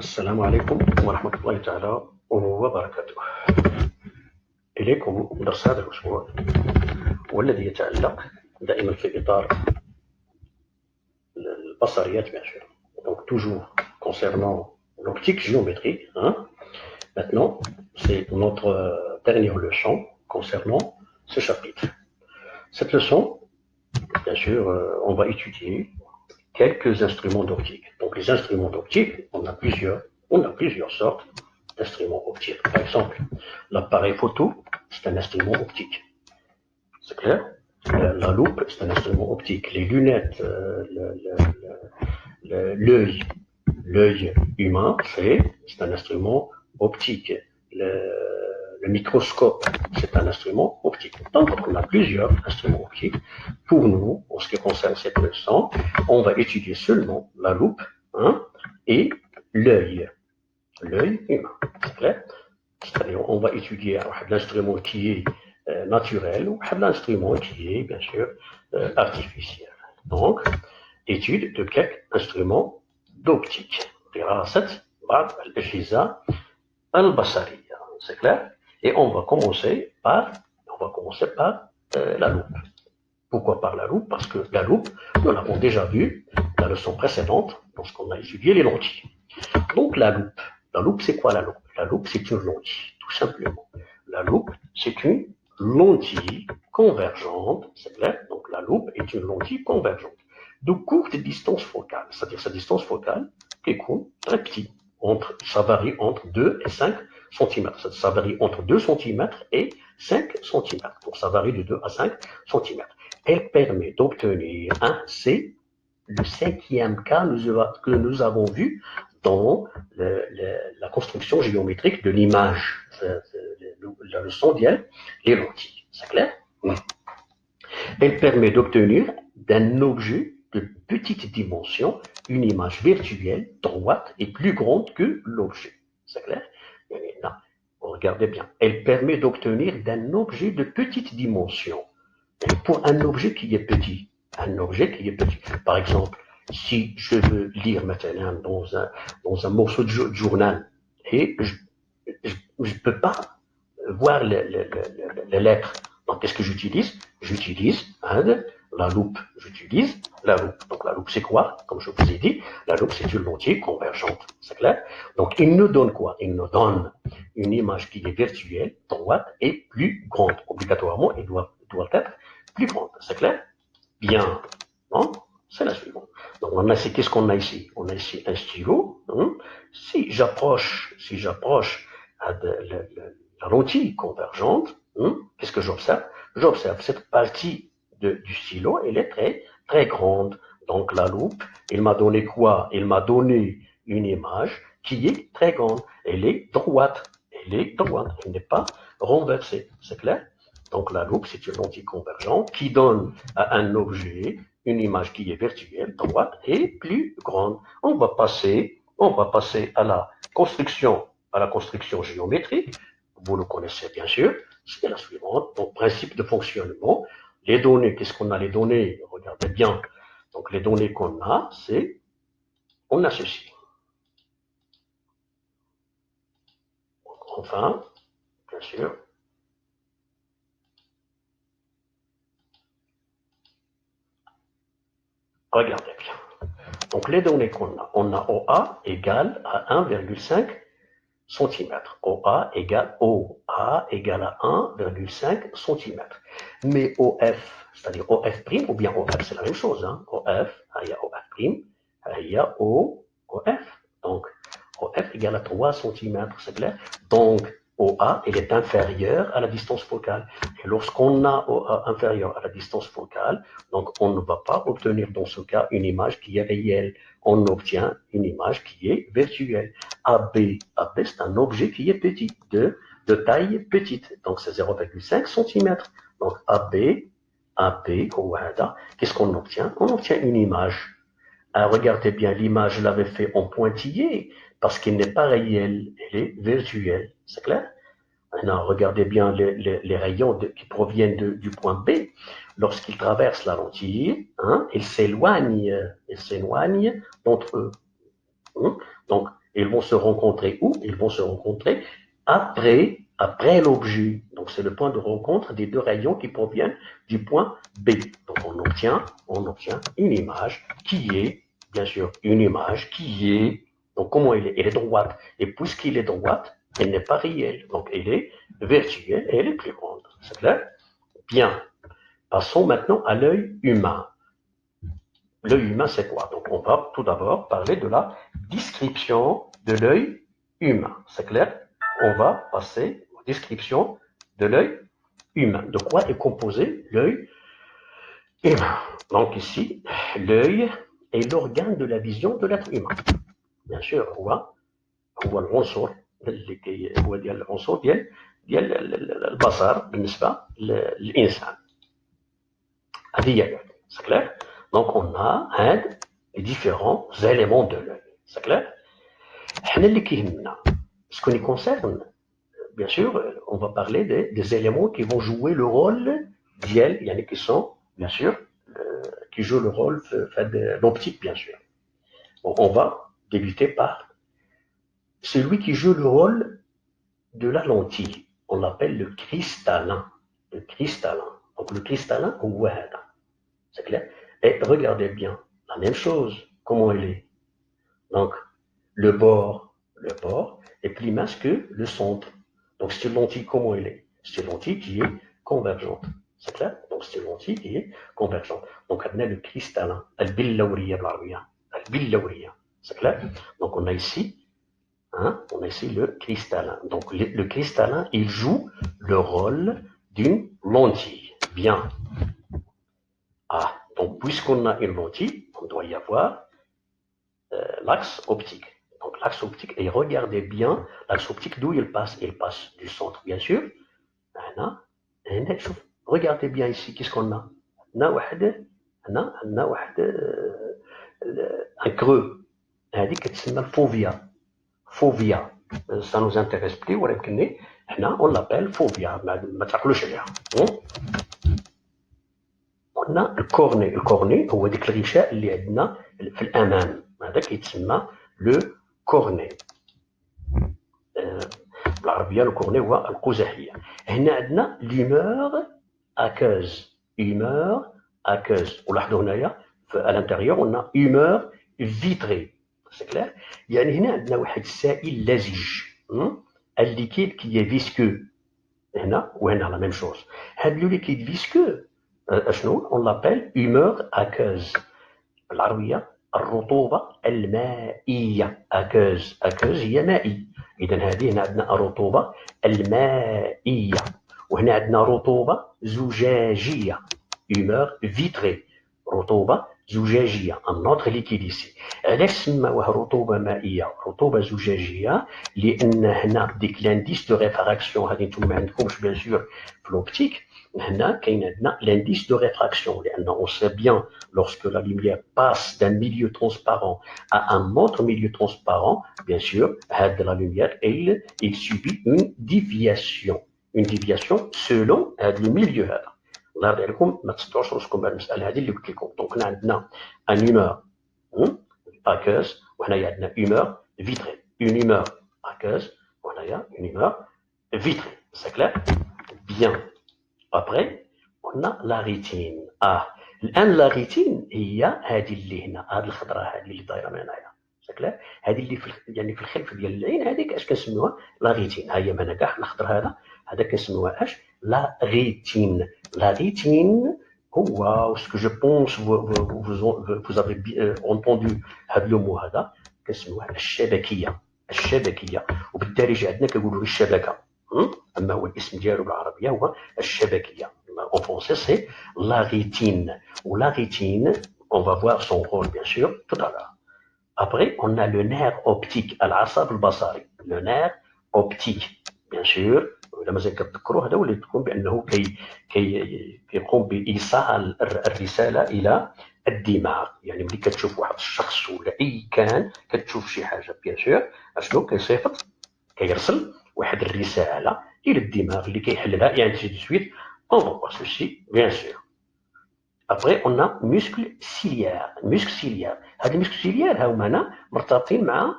السلام عليكم ورحمة الله تعالى وبركاته. إليكم درس هذا الأسبوع والذي يتعلق دائما في إطار البصريات bien sûr. Donc toujours concernant l'optique géométrique. Maintenant, c'est notre dernière leçon concernant ce chapitre. Cette leçon, bien sûr, on va étudier quelques instruments d'optique. Donc les instruments d'optique, on a plusieurs sortes d'instruments optiques. Par exemple, l'appareil photo, c'est un instrument optique. C'est clair? La loupe, c'est un instrument optique. Les lunettes, l'œil humain, c'est un instrument optique. Le microscope, c'est un instrument optique. Donc, on a plusieurs instruments optiques. Pour nous, en ce qui concerne cette leçon, on va étudier seulement la loupe et l'œil humain. C'est clair? C'est-à-dire, on va étudier l'instrument qui est naturel ou l'instrument qui est, bien sûr, artificiel. Donc, étude de quelques instruments d'optique. دراسة بعض الأجهزة البصرية. C'est clair? Et on va commencer par la loupe. Pourquoi par la loupe? Parce que la loupe, nous l'avons déjà vu dans la leçon précédente, lorsqu'on a étudié les lentilles. Donc la loupe, c'est quoi la loupe? La loupe, c'est une lentille, tout simplement. La loupe, c'est une lentille convergente, c'est clair? Donc la loupe est une lentille convergente de courte distance focale, c'est-à-dire sa distance focale qui est très petite. Ça varie entre 2 et 5 cm. Ça varie entre 2 cm et 5 cm. Donc ça varie de 2 à 5 cm. Elle permet d'obtenir c'est le cinquième cas que nous avons vu dans la construction géométrique de l'image, la leçon d'hier, les lentilles. C'est clair? Oui. Elle permet d'obtenir d'un objet de petite dimension une image virtuelle, droite et plus grande que l'objet. C'est clair? Non. Regardez bien. Elle permet d'obtenir d'un objet de petite dimension. Et pour un objet qui est petit, par exemple, si je veux lire maintenant dans un morceau de journal et je ne peux pas voir les lettres. Donc, qu'est-ce que j'utilise? J'utilise la loupe. Donc, la loupe, c'est quoi? Comme je vous ai dit, la loupe, c'est une lentille convergente. C'est clair? Donc, il nous donne quoi? Il nous donne une image qui est virtuelle, droite et plus grande. Obligatoirement, elle doit être plus grande. C'est clair? Bien. Non? C'est la suivante. Donc, qu'est-ce qu'on a ici? On a ici un stylo. Si j'approche la lentille convergente, qu'est-ce que j'observe? J'observe cette partie du stylo, elle est très, très grande. Donc la loupe, il m'a donné quoi? Il m'a donné une image qui est très grande. Elle est droite. Elle n'est pas renversée. C'est clair? Donc la loupe, c'est une lentille convergente qui donne à un objet une image qui est virtuelle, droite et plus grande. On va passer à la construction géométrique. Vous le connaissez bien sûr. C'est la suivante. Donc, principe de fonctionnement. Les données, qu'est-ce qu'on a? Les données, regardez bien. Donc, les données qu'on a, on a ceci. Enfin, bien sûr. Regardez bien. Donc, les données qu'on a, on a OA égale à 1,5 cm. OA égale à 1,5 cm. Mais OF, c'est-à-dire OF' ou bien OF, c'est la même chose. OF, il y a OF', il y a OF. Donc, OF égale à 3 cm, c'est clair? Donc, OA, il est inférieur à la distance focale. Et lorsqu'on a OA inférieur à la distance focale, donc on ne va pas obtenir dans ce cas une image qui est réelle. On obtient une image qui est virtuelle. AB, c'est un objet qui est petit, de taille petite. Donc, c'est 0,5 cm. Donc, AB, qu'est-ce qu'on obtient? On obtient une image. Regardez bien, l'image, je l'avais fait en pointillé parce qu'elle n'est pas réelle, elle est virtuelle. C'est clair? Maintenant, regardez bien les rayons qui proviennent du point B. Lorsqu'ils traversent la lentille, ils s'éloignent d'entre eux. Donc, et ils vont se rencontrer où? Ils vont se rencontrer après l'objet. Donc c'est le point de rencontre des deux rayons qui proviennent du point B. Donc on obtient une image qui est, bien sûr, une image qui est, donc comment elle est? Elle est droite. Et puisqu'elle est droite, elle n'est pas réelle. Donc elle est virtuelle et elle est plus grande. C'est clair? Bien. Passons maintenant à l'œil humain. L'œil humain, c'est quoi? Donc on va tout d'abord parler de la description de l'œil humain. C'est clair? On va passer aux descriptions de l'œil humain. De quoi est composé l'œil humain? Donc ici, l'œil est l'organe de la vision de l'être humain. Bien sûr, هو العنصر اللي هو ديال العنصر ديال البصر بالنسبة للإنسان. هذه هي الأذن. C'est clair? Donc on a les différents éléments de l'œil. C'est clair? حنا اللي كيهمنا ce qui nous concerne, bien sûr, on va parler des éléments qui vont jouer le rôle ديال يعني qui sont bien sûr qui jouent le rôle de l'optique bien sûr. Bon, on va débuter par celui qui joue le rôle de la lentille. On l'appelle le cristallin. Le cristallin. Donc le cristallin هو هذا. C'est clair? Et regardez bien, la même chose, comment elle est. Donc, le bord est plus mince que le centre. Donc, c'est une lentille, comment elle est? C'est une lentille qui est convergente. C'est clair? Donc, c'est une lentille qui est convergente. Donc, on a le cristallin, al-billawriya بالعربية, al-billawriya. C'est clair? Donc, on a ici le cristallin. Donc, le cristallin, il joue le rôle d'une lentille. Bien. Ah, donc puisqu'on a une lentille, on doit y avoir l'axe optique. Donc l'axe optique, et regardez bien, l'axe optique d'où il passe? Il passe du centre, bien sûr. Regardez bien ici, qu'est-ce qu'on a? On a un creux. هذه كتسمى الفوفيا. فوفيا. Ça nous intéresse plus, ولكن هنا on l'appelle فوفيا. ما تعقلوش عليها. On a le cornet هو ديك الغشاء اللي عندنا في الامام هذا كيتسمى لو كورني بالعربيه لو كورني هو القزحيه. هنا عندنا ليمور اكوز ولاحظوا هنايا في الانتيريور قلنا هيمور فيتري. سي كلير؟ يعني هنا عندنا واحد السائل لزج الليكيد كي فيسكو هنا وهنا لا ميم شوز. هاد لو ليكيد فيسكو شنو on l'appelle humeur aqueuse بالعربية الرطوبة المائية. aqueuse هي مائي. إذا هذه هنا عندنا الرطوبة المائية وهنا عندنا رطوبة زجاجية humeur vitrée. رطوبة زجاجية النوتر ليكيد ici. علاش سماوها رطوبة مائية رطوبة زجاجية؟ لأن هنا ديك لانديس دو ريفراكسيون هذه نتوما ما عندكمش بيان سور في l'optique. هنا كاين عندنا l'indice de réfraction لأن on sait bien lorsque la lumière passe d'un milieu transparent à un autre milieu transparent, bien sûr, la lumière il subit une déviation selon le milieu هذا. الله يرضي عليكم ما تصدعوش راسكم بهذه المسألة هذه اللي قلت لكم. دونك هنا عندنا un humeur aqueuse وهنايا عندنا humeur vitrée. Une humeur aqueuse وهنايا une humeur vitrée. C'est clair? Bien. Après, on a la rétine. الآن لا ريتين هي هذه اللي هنا هذه الخضراء هذه اللي دايره من هنايا. شكلها هذه اللي يعني في الخلف ديال العين هذيك اش كنسميوها؟ لا ريتين. ها هي من كاع الخضر هذا كنسميوها اش؟ لا ريتين. لا ريتين هو ce que je pense vous avez entendu هذا لو مو هذا كنسميوها الشبكيه. وبالدارجه عندنا كنقولوا الشبكه. اما هو الاسم ديالو بالعربيه هو الشبكيه. En français, c'est la rétine. Ou la rétine, on va voir son rôle, bien sûr, tout à l'heure. Après, on a le nerf optique, al-asab al-basari. Le nerf optique, bien sûr. لما زي كتذكروا هذا هو اللي تكون بانه كيقوم بايصال الرساله الى الدماغ. يعني ملي كتشوف واحد الشخص ولا اي كان كتشوف شي حاجه بيان سور اشنو كيصيفط كيرسل واحد الرساله الى الدماغ اللي كيحللها يعني سي دو سويت. On va voir ceci, bien sûr. Après, on a muscle ciliaire. هاد المسك ciliaire هاهما مرتبطين مع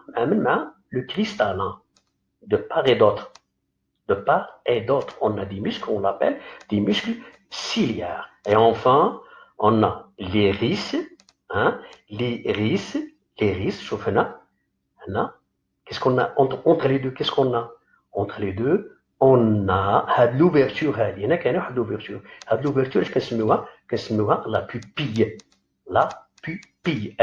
le cristallin, de part et d'autre. De part et d'autre, on a des muscles, on l'appelle des muscles ciliaires. Et enfin, on a les rices, hein, les rices, شوف هنا, qu'est-ce qu'on a entre les deux, qu'est-ce qu'on a entre les deux, on a هاد l'ouverture هادي, هنا كاينه واحد l'ouverture, هاد l'ouverture اش كنسميوها la pupille, la pupille,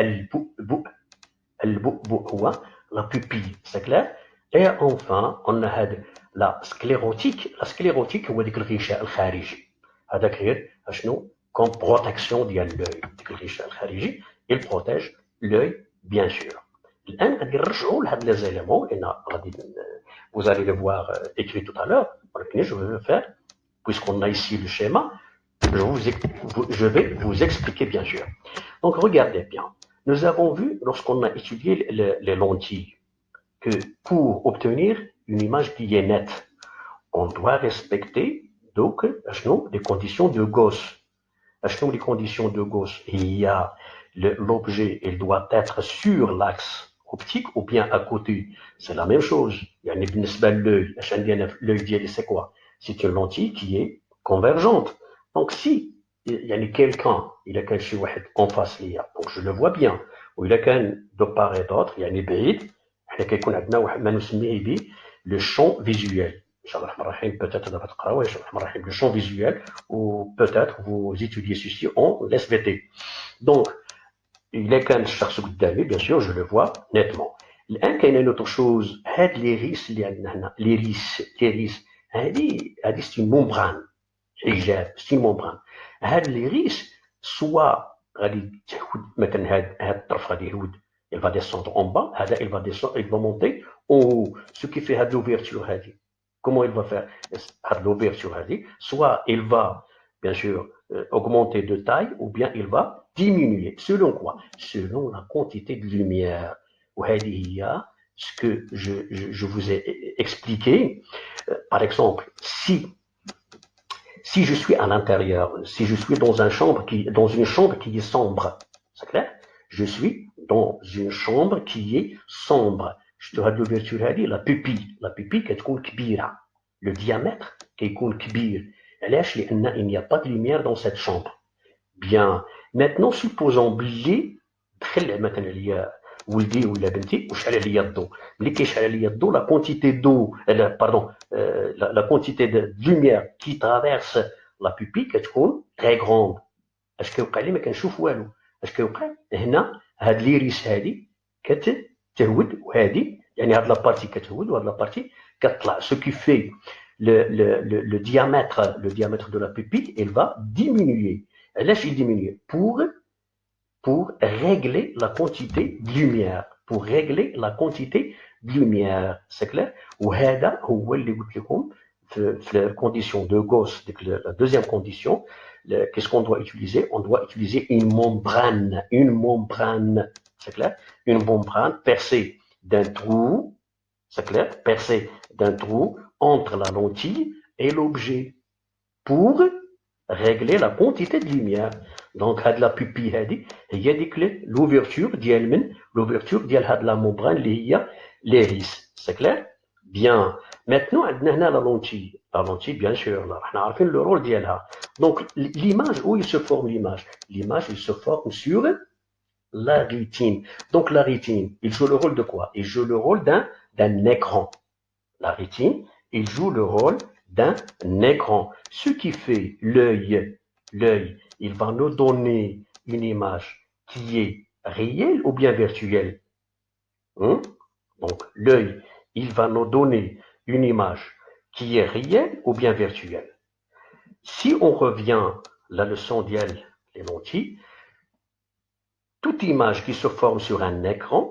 البؤبؤ هو la pupille, c'est clair. Et enfin, on a la sclérotique هو ديك الغشاء الخارجي, هذاك غير اشنو comme protection ديال l'œil, ديك الغشاء الخارجي il protège l'œil bien sûr. الان غادي نرجعوا لهاد لي زيليمون هنا غادي vous allez le voir écrit tout à l'heure, ولكن je vais le faire puisqu'on a ici le schéma, je vais vous expliquer bien sûr. Donc regardez bien, nous avons vu lorsqu'on a étudié les lentilles que pour obtenir une image qui est nette, on doit respecter donc des conditions de Gauss. Les conditions de Gauss, il y a l'objet, il doit être sur l'axe optique ou bien à côté. C'est la même chose. Il y a l'œil d'œil, c'est quoi? C'est une lentille qui est convergente. Donc si il y a quelqu'un, il a quelque chose en face ليا, donc je le vois bien. Ou il a qu'un de part et d'autre, il y a une بعيد, حنا كيكون عندنا واحد ما نسميه به le champ visuel. Peut-être دابا تقراوه le champ visuel, ou peut-être vous étudiez ceci en SVT. Donc il est كان الشخص قدامي, bien sûr je le vois nettement. الان كاينه une autre chose, هاد لي ريس اللي عندنا هنا, les ريس هذه c'est une membrane حجاب, c'est une membrane. هاد لي ريس soit غادي تهود مثلا هاد الطرف غادي يهود, il va descendre en bas, هذا il va descendre, il va monter en haut. Ce qui fait هاد l'ouverture هذه, comment il va faire هاد l'ouverture هذه, soit il va bien sûr augmenter de taille ou bien il va diminuer. Selon quoi? Selon la quantité de lumière. وهذه هي ce que je vous ai expliqué. Par exemple, si je suis à l'intérieur, si je suis dans une chambre qui est sombre, c'est clair? Je suis dans une chambre qui est sombre. Je te rends l'ouverture, la pupille كتكون كبيرة. Le diamètre كيكون كبير. علاش؟ لأن il n'y a pas de lumière dans cette chambre. Bien. Maintenant, supposons بلي دخل مثلا ليا ولدي ولا بنتي وشعل عليا الضوء. ملي كيشعل عليا الضوء, la quantité d'eau, la quantité de lumière qui traverse la pupille كتكون très grande. اش كيوقع لي؟ ما كنشوف والو. اش كيوقع هنا؟ هاد ليريس هادي كتهود, وهادي يعني هاد لابارتي كتهود وهاد لابارتي كتطلع. Ce qui fait le diamètre de la pupille, il va diminuer. علاش il diminue? Pour régler la quantité de lumière. Pour régler la quantité de lumière. C'est clair? وهذا هو اللي قلت لكم في la condition de Gauss, la deuxième condition. Qu'est-ce qu'on doit utiliser? On doit utiliser une membrane. Une membrane. C'est clair? Une membrane percée d'un trou. C'est clair? Percée d'un trou entre la lentille et l'objet. Pour régler la quantité de lumière. Donc هاد la pupille هادي هي ديك l'ouverture ديال l'ouverture ديال هاد la membrane اللي هي l'iris. C'est clair? Bien. Maintenant عندنا هنا la lentille bien sûr, là حنا عارفين le rôle ديالها. Donc l'image, où il se forme l'image? L'image, il se forme sur la rétine. Donc la rétine, il joue le rôle de quoi? Il joue le rôle d'un écran. La rétine, il joue le rôle d'un écran. Ce qui fait l'œil, il va nous donner une image qui est réelle ou bien virtuelle. Donc l'œil, il va nous donner une image qui est réelle ou bien virtuelle. Si on revient à la leçon d'IEL, les lentilles, toute image qui se forme sur un écran,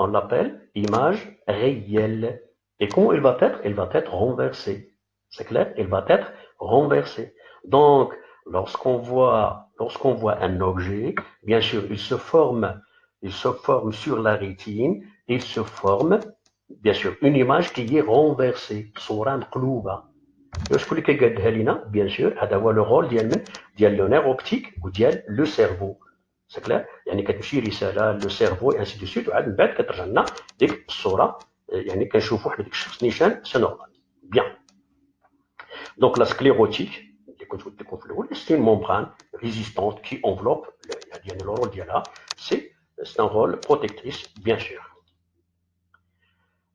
on l'appelle image réelle. Et comment elle va être? Elle va être renversée. C'est clair? Elle va être renversée. Donc, lorsqu'on voit un objet, bien sûr, il se forme sur la rétine, il se forme, bien sûr, une image qui est renversée. صورة مقلوبة. شكون اللي كيقادها لينا؟ Bien sûr, هذا هو le rôle ديال le nerf optique ou ديال le cerveau. سي كلير يعني كتمشي رساله لو سيرفو اي انسي دو سويت وعاد من بعد كترجع لنا ديك الصوره يعني كنشوفوا حنا ديك الشخص نيشان سي نورمال بيان. دونك لا سكليروتيك اللي كنت قلت لكم في الاول سي ممبران ريزيستونت كي انفلوب يعني لو رول ديالها سي un rôle protectrice bien sûr.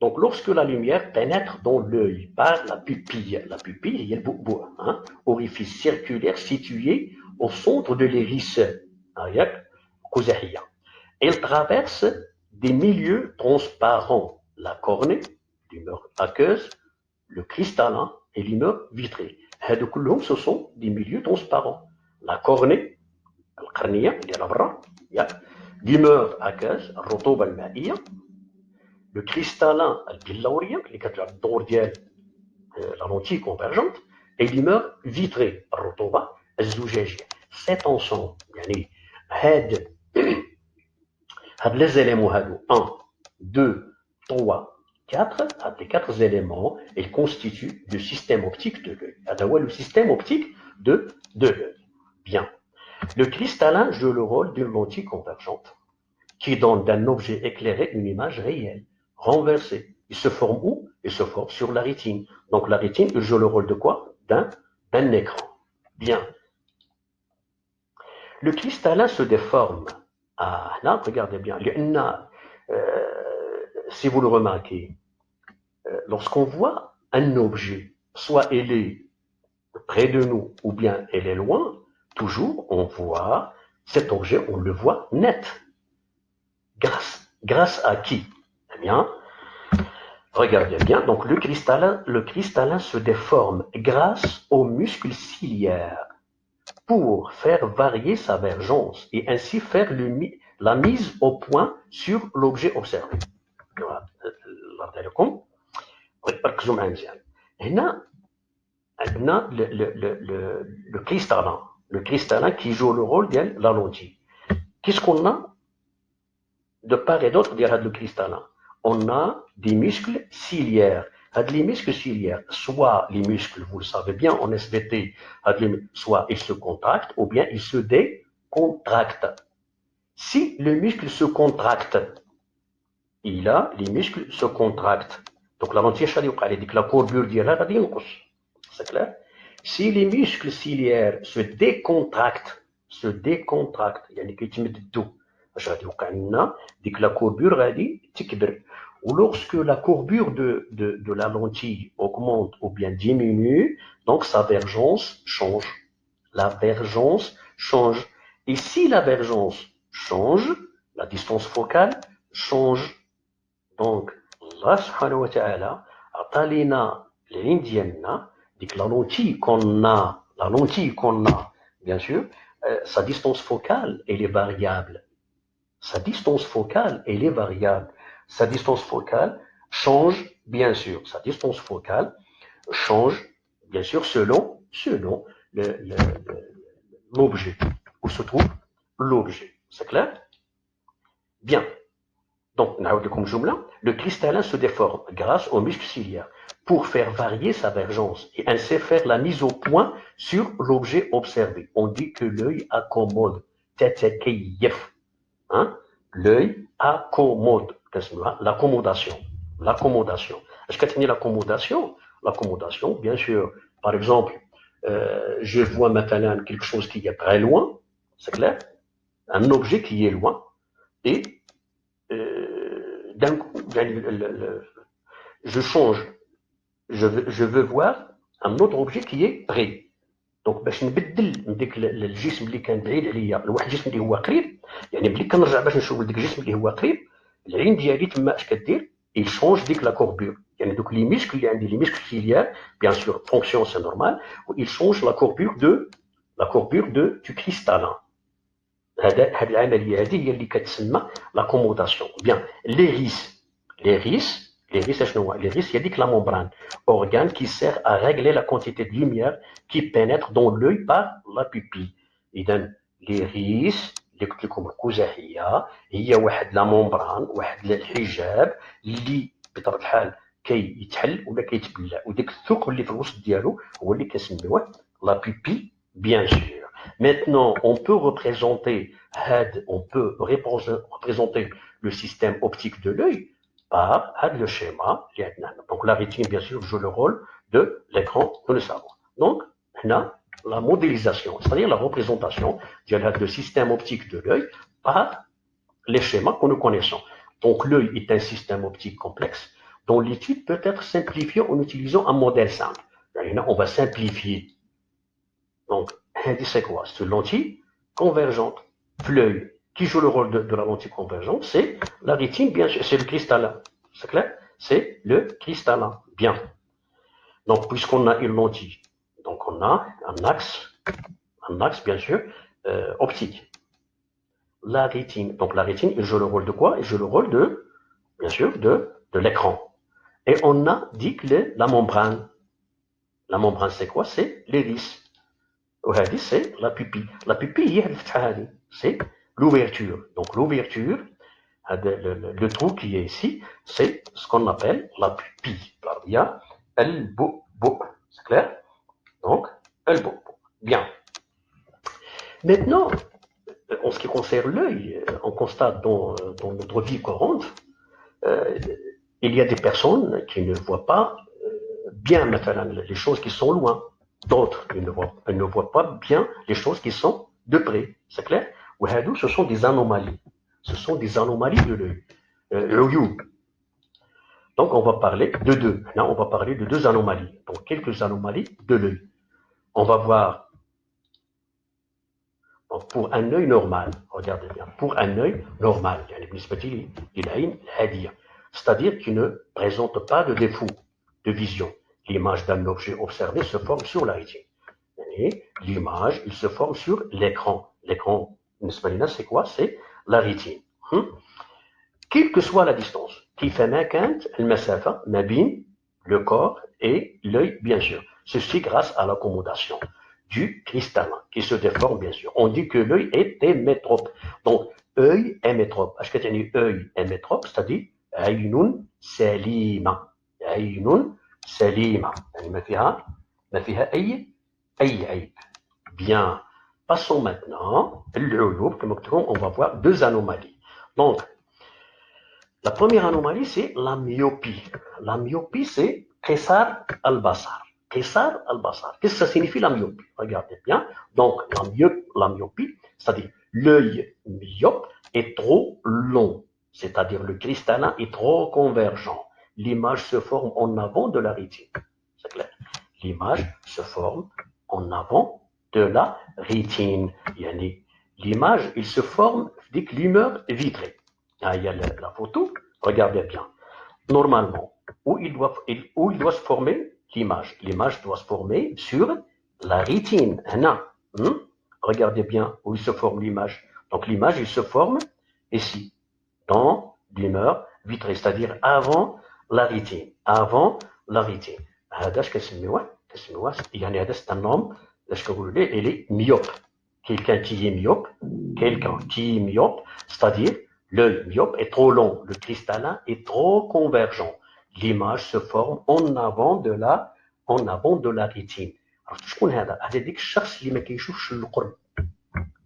Donc, lorsque la lumière pénètre dans l'œil par la pupille, il y a le boubou, hein, orifice circulaire situé au centre de l'iris, elle traverse des milieux transparents, la cornée, l'humeur aqueuse, le cristallin et l'humeur vitrée. Ce sont des milieux transparents. La cornée, القرنية اللي على برا، l'humeur aqueuse الرطوبة المائية، le cristallin البلورية اللي كتلعب الدور ديال لا لونتي كونفيرجونت، et l'humeur vitrée الرطوبة الزجاجية. سيت انسومبل يعني هاد لي زيليمون هادو 1 2 3 4 هاد لي 4 زيليمون ils constituent le système optique de l'œil. هذا هو le système optique de l'œil. Bien. Le cristallin joue le rôle d'une lentille convergente qui donne d'un objet éclairé une image réelle, renversée. Il se forme où? Il se forme sur la rétine. Donc la rétine, il joue le rôle de quoi? D'un écran. Bien. Le cristallin se déforme. Ah, là, regardez bien. Si vous le remarquez, lorsqu'on voit un objet, soit il est près de nous ou bien il est loin, toujours on voit cet objet, on le voit net. Grâce à qui? Eh bien, regardez bien, donc le cristallin se déforme grâce aux muscles ciliaires pour faire varier sa vergence et ainsi faire la mise au point sur l'objet observé. ركزوا معايا مزيان. هنا عندنا le cristallin qui joue le rôle de la lentille. Qu'est-ce qu'on a de part et d'autre derrière le cristallin? On a des muscles ciliaires. Les muscles ciliaires, soit les muscles, vous le savez bien, en SVT, soit ils se contractent ou bien ils se décontractent. Si le muscle se contracte, les muscles se contractent. Donc la lentille, la courbure ديالها غادي ينقص. C'est clair? Si les muscles ciliaires se décontractent, يعني كيتمددوا اش غادي يوقع لنا؟ ديك لا كوربور غادي تكبر. Ou lorsque la courbure de la lentille augmente ou bien diminue, donc sa vergence change. La vergence change. Et si la vergence change, la distance focale change. Donc, Allah subhanahu wa ta'ala عطا لينا العين ديالنا ديك la lentille qu'on a, bien sûr, sa distance focale, elle est variable. Sa distance focale, elle est variable. Sa distance focale change, bien sûr. Sa distance focale change, bien sûr, selon l'objet, où se trouve l'objet. C'est clair? Bien. Donc, le cristallin se déforme grâce aux muscles ciliaires pour faire varier sa vergence et ainsi faire la mise au point sur l'objet observé. On dit que l'œil accommode, تتكيف. Hein? L'œil accommode. L'accommodation. Est-ce que tu as l'accommodation? L'accommodation, bien sûr. Par exemple, je vois maintenant quelque chose qui est très loin, c'est clair? Un objet qui est loin et d'un coup, je change. Je veux voir un autre objet qui est près. دونك باش نبدل من ديك الجسم اللي كان بعيد عليا لواحد الجسم اللي هو قريب، يعني ملي كنرجع باش نشوف ديك الجسم اللي هو قريب، العين ديالي تما اش كدير؟ il change ديك لا كوربور. يعني دوك لي ميسكل اللي عندي، لي ميسكل سيليار بيان سور فونكسيون سي نورمال، و il change la courbure du cristallin. هاد العمليه هذه هي اللي كتسمى لاكوموداسيون. بيان. les risques, شنو هو؟ les risques هي ديك لا ممبران، organe qui sert à régler la quantité de lumière qui pénètre dans l'œil par la pupille. إذا les risques اللي قلت لكم القزحيه هي واحد لا ممبران، واحد الحجاب اللي بطبيعه الحال كيتحل ولا كيتبلع، وديك الثقب اللي في الوسط ديالو هو اللي كنسميوه لا بوبي بيان سور. Maintenant, on peut représenter le système optique de l'œil par le schéma. Donc la rétine, bien sûr, joue le rôle de l'écran, nous le savons. Donc, on a la modélisation, c'est-à-dire la représentation du système optique de l'œil par les schémas que nous connaissons. Donc l'œil est un système optique complexe dont l'étude peut être simplifiée en utilisant un modèle simple. On va simplifier. Donc, c'est quoi? C'est une lentille convergente. L'œil qui joue le rôle de la lentille convergente, c'est la rétine, bien sûr, c'est le cristallin. C'est clair? C'est le cristallin. Bien. Donc, puisqu'on a une lentille, donc on a un axe bien sûr, optique. La rétine. Donc la rétine, il joue le rôle de quoi? Il joue le rôle de, bien sûr, de l'écran. Et on a dit que la membrane. La membrane, c'est quoi? C'est l'iris. C'est la pupille. La pupille, c'est l'ouverture. Donc l'ouverture, le trou qui est ici, c'est ce qu'on appelle la pupille. Il y a el-bo-bo. C'est clair? Donc, el-bo-bo. Bien. Maintenant, en ce qui concerne l'œil, on constate dans notre vie courante, il y a des personnes qui ne voient pas bien les choses qui sont loin. D'autres, ils ne voient pas bien les choses qui sont de près. C'est clair? Ce sont des anomalies. Ce sont des anomalies de l'œil. Donc, on va parler de deux. Là, on va parler de deux anomalies. Donc, quelques anomalies de l'œil. On va voir donc, pour un œil normal, regardez bien, pour un œil normal, c'est-à-dire qu'il ne présente pas de défaut de vision. L'image d'un objet observé se forme sur la rétine. L'image, il se forme sur l'écran. L'écran, c'est quoi? C'est la rétine. Quelle que soit la distance, qui fait le corps et l'œil, bien sûr. Ceci grâce à l'accommodation du cristallin qui se déforme, bien sûr. On dit que l'œil est hémétrope. Donc, œil hémétrope. Est-ce que tu as dit œil hémétrope? C'est-à-dire, عين سليمة. عين سليمة. يعني ما فيها أي عيب. Bien. Passons maintenant, on va voir deux anomalies. Donc, la première anomalie, c'est la myopie. La myopie, c'est qisar al-basar. Qisar al-basar. Qu'est-ce que ça signifie la myopie? Regardez bien. Donc, la myopie, c'est-à-dire l'œil myope est trop long. C'est-à-dire le cristallin est trop convergent. L'image se forme en avant de la rétine. C'est clair. L'image se forme en avant de la rétine. L'image, il se forme dès que l'humeur est vitrée. Ah, il y a la photo, regardez bien. Normalement, où il doit se former l'image. L'image doit se former sur la rétine. Regardez bien où il se forme l'image. Donc l'image, il se forme ici, dans l'humeur vitrée, c'est-à-dire avant la rétine. Avant la rétine. C'est un homme, il est myope. Quelqu'un qui est myope, c'est-à-dire l'œil myope est trop long, le cristallin est trop convergent. L'image se forme en avant de la rétine. Alors, شكون هذا؟ هذا ديك الشخص اللي ما كيشوفش القرب.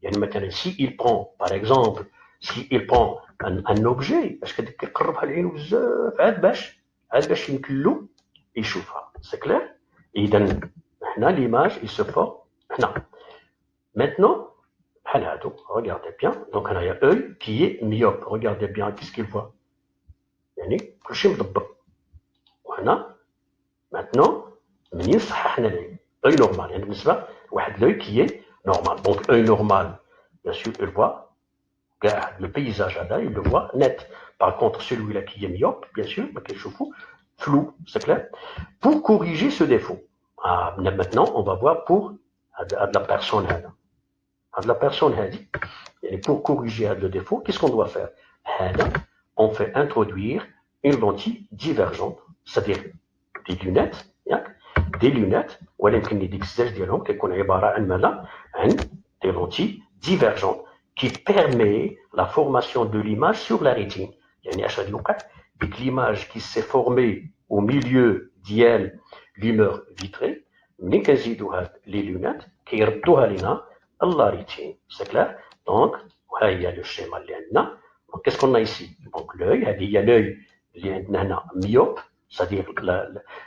يعني مثلا s'il prend par exemple s'il prend un objet باش كيقربها لعينو بزاف عاد باش يمكن له يشوفها. C'est clair? إذا هنا l'image il se forme هنا. Maintenant, regardez bien. Donc, il y a l'œil qui est myope. Regardez bien, qu'est-ce qu'il voit? Maintenant, l'œil normal. L'œil qui est normal. Donc, l'œil normal, bien sûr, il voit le paysage, il le voit net. Par contre, celui-là qui est myope, bien sûr, flou, c'est clair. Pour corriger ce défaut, maintenant, on va voir pour la personne. La personne a dit, pour corriger le défaut, qu'est-ce qu'on doit faire? On fait introduire une lentille divergente, c'est-à-dire des lunettes, des lentilles divergentes qui permet la formation de l'image sur la rétine. L'image qui s'est formée au milieu d'elle, l'humeur vitrée, les lunettes, qui la rétine. C'est clair? Donc, il y a le schéma là. Donc, qu'est-ce qu'on a ici? Donc, l'œil, il y a l'œil myope, c'est-à-dire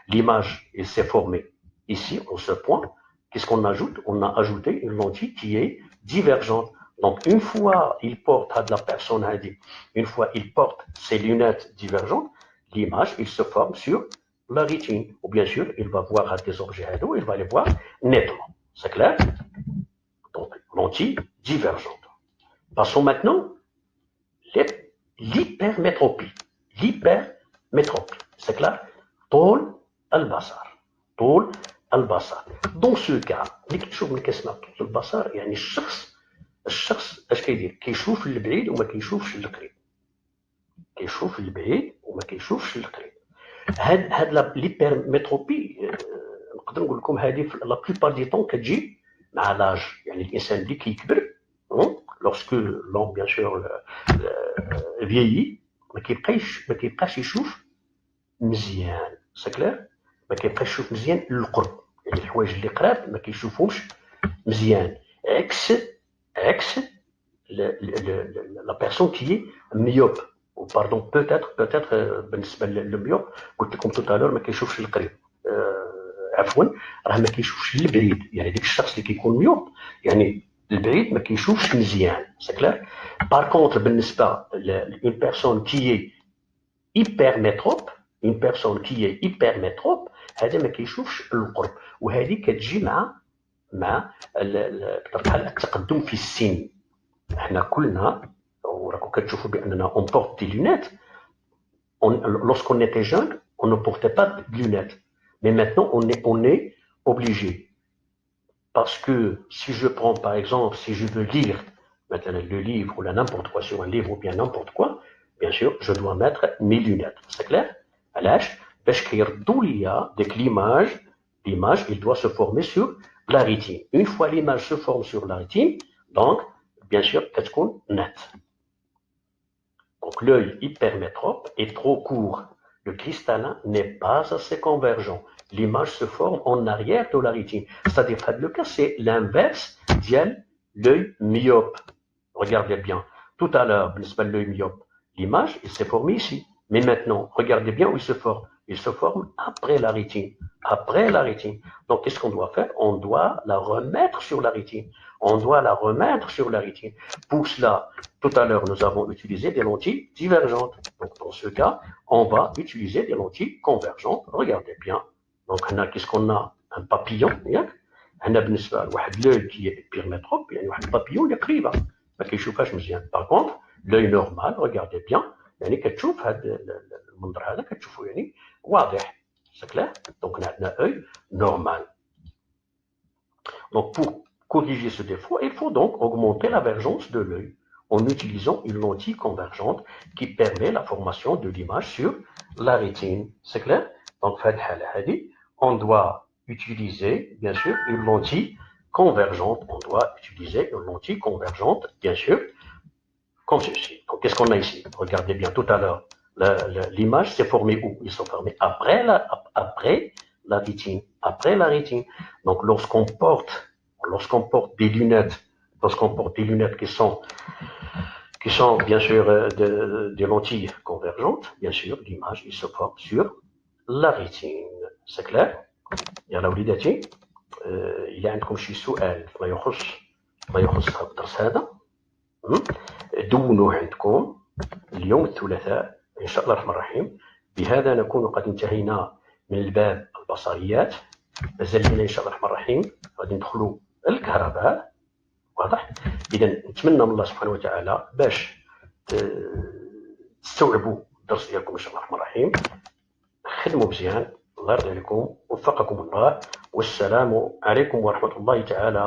l'image s'est formée ici, en ce point. Qu'est-ce qu'on ajoute? On a ajouté une lentille qui est divergente. Donc, une fois il porte à de la personne, une fois il porte ses lunettes divergentes, l'image, il se forme sur la rétine. Ou bien sûr, il va voir des objets à dos, il va les voir nettement. C'est clair? Donc, lentille divergente. Passons maintenant l'hypermétropie. L'hypermétropie. C'est clair? طول البصر. طول البصر. Dans ce cas, اللي كتشوف من كيسمع طول البصر يعني الشخص اش كيدير؟ كيشوف للبعيد وما كيشوفش للقريب. كيشوف للبعيد وما كيشوفش للقريب. هاد ليبرميتروبي نقدر نقول لكم هذه لا بليبار دي طون كتجي مع لاج، يعني الانسان اللي كيكبر lorsque l'homme bien sûr vieillit ما كيبقاش يشوف مزيان. سي كلير؟ ما كيبقاش يشوف مزيان للقرب، يعني الحوايج اللي قراب ما كيشوفهمش مزيان، عكس لا بيرسون كي ميوب. باردون بوتيتر بالنسبه للميوب قلت لكم توتالور ما كيشوفش القريب، عفوا راه ما كيشوفش البعيد، يعني ديك الشخص اللي كيكون ميوب يعني البعيد ما كيشوفش مزيان. سي كلير؟ بار كونتر بالنسبه لون بيرسون كي hypermétrope, une personne qui est hypermétrope هذا ما كيشوفش القرب، وهذه كتجي مع بحال التقدم في السن. احنا كلنا وراكم كتشوفوا باننا on porte des lunettes. Lorsqu'on était jeune, on ne portait pas de lunettes, mais maintenant on est obligé, parce que si je prends par exemple, si je veux lire maintenant le livre ou n'importe quoi sur un livre ou bien n'importe quoi, bien sûr je dois mettre mes lunettes. C'est clair? علاش؟ باش كيردوا ليا ديك l'image il doit se former sur la rétine. Une fois l'image se forme sur la rétine, donc bien sûr كتكون net. Donc l'œil hypermétrope est trop court. Le cristallin n'est pas assez convergent. L'image se forme en arrière de la rétine. C'est-à-dire, le cas, c'est l'inverse de l'œil myope. Regardez bien. Tout à l'heure, l'œil myope, l'image, il s'est formée ici. Mais maintenant, regardez bien où il se forme. Il se forme après la rétine. Après la rétine. Donc, qu'est-ce qu'on doit faire? On doit la remettre sur la rétine. On doit la remettre sur la rétine. Pour cela, tout à l'heure, nous avons utilisé des lentilles divergentes. Donc, dans ce cas, on va utiliser des lentilles convergentes. Regardez bien. Donc, qu'est-ce qu'on a? Un papillon. هنا بالنسبة لواحد l'œil qui est hypermétrope, يعني واحد papillon اللي قريبة ما كيشوفهاش مزيان. Par contre, l'œil normal, regardez bien, يعني كتشوف هذا المنظر هذا كتشوفه يعني واضح. C'est clair? Donc, on a un œil normal. Donc, pour corriger ce défaut, il faut donc augmenter la vergence de l'œil en utilisant une lentille convergente qui permet la formation de l'image sur la rétine. C'est clair? Donc, on doit utiliser, bien sûr, une lentille convergente. On doit utiliser une lentille convergente, bien sûr, comme ceci. Donc, qu'est-ce qu'on a ici? Regardez bien tout à l'heure. L'image s'est formée où? Ils sont formés après la rétine. Après la rétine. Donc, lorsqu'on porte des lunettes, qui sont bien sûr des lentilles convergentes, bien sûr, l'image, il se forme sur la rétine. C'est clair? يلا وليداتي إلا عندكم شي سؤال ما يخص الدرس هذا دونوه عندكم اليوم الثلاثاء إن شاء الله الرحمن الرحيم. بهذا نكون قد انتهينا من الباب البصريات. مازال لنا إن شاء الله الرحمن الرحيم غادي ندخلوا الكهرباء. واضح؟ إذا نتمنى من الله سبحانه وتعالى باش تستوعبوا الدرس ديالكم إن شاء الله الرحمن الرحيم. خدموا مزيان. الله يرضي عليكم. وفقكم الله. والسلام عليكم ورحمة الله تعالى